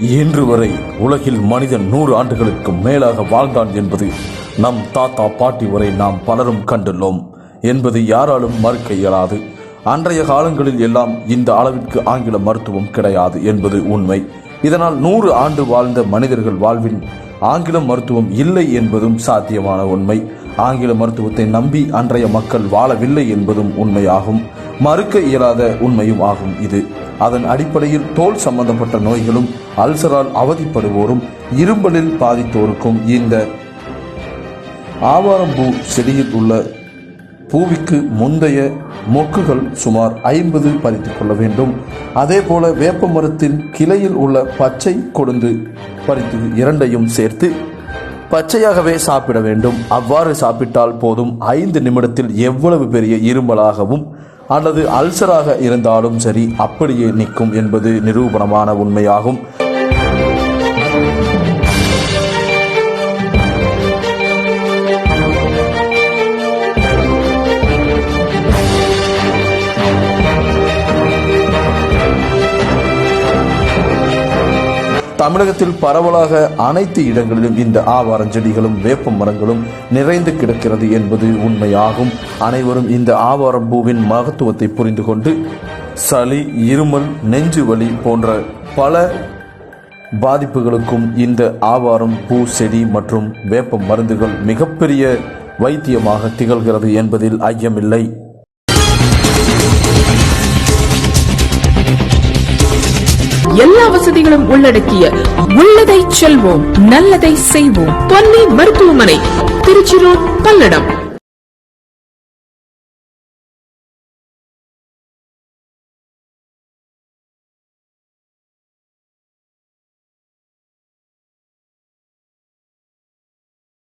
இன்று வரை உலகில் மனிதன் 100 ஆண்டுகளுக்கு மேலாக வாழ்ந்தான் என்பது நம் தாத்தா பாட்டி வரை நாம் பலரும் கண்டுள்ளோம் என்பது யாராலும் மறுக்க இயலாது. அன்றைய காலங்களில் எல்லாம் இந்த அளவிற்கு ஆங்கில மருத்துவம் கிடையாது என்பது உண்மை. இதனால் 100 ஆண்டு வாழ்ந்த மனிதர்கள் வாழ்வின் ஆங்கில மருத்துவம் இல்லை என்பதும் சாத்தியமான உண்மை. ஆங்கில மருத்துவத்தை நம்பி அன்றைய மக்கள் வாழவில்லை என்பதும் உண்மையாகும், மறுக்க இயலாத உண்மையும் ஆகும் இது. அதன் அடிப்படையில் தோல் சம்பந்தப்பட்ட நோய்களும் அல்சரால் அவதிப்படுவோரும் இரும்பலில் பாதித்தோருக்கும் இந்த ஆவாரம்பூ செடியில் உள்ள பூவிக்கு முந்தைய மொக்குகள் சுமார் 50 பறித்துக் கொள்ள வேண்டும். அதே போல வேப்ப மரத்தின் கிளையில் உள்ள பச்சை கொழுந்து பறித்து 2ஐயும் சேர்த்து பச்சையாகவே சாப்பிட வேண்டும். அவ்வாறு சாப்பிட்டால் போதும், 5 நிமிடத்தில் எவ்வளவு பெரிய இருமலாகவும் அல்லது அல்சராக இருந்தாலும் சரி அப்படியே நிற்கும் என்பது நிரூபணமான உண்மையாகும். தமிழகத்தில் பரவலாக அனைத்து இடங்களிலும் இந்த ஆவாரஞ்செடிகளும் வேப்ப மரங்களும் நிறைந்து கிடக்கிறது என்பது உண்மையாகும். அனைவரும் இந்த ஆவாரம்பூவின் மகத்துவத்தை புரிந்து கொண்டு சளி, இருமல், நெஞ்சு வலி போன்ற பல பாதிப்புகளுக்கும் இந்த ஆவாரம் பூ செடி மற்றும் வேப்ப மருந்துகள் மிகப்பெரிய வைத்தியமாக திகழ்கிறது என்பதில் ஐயமில்லை. எல்லா வசதிகளும் உள்ளடக்கிய உள்ளதை செல்வோம், நல்லதை செய்வோம். பொன்னி மருத்துவமனை, திருச்சி ரோட், பல்லடம்.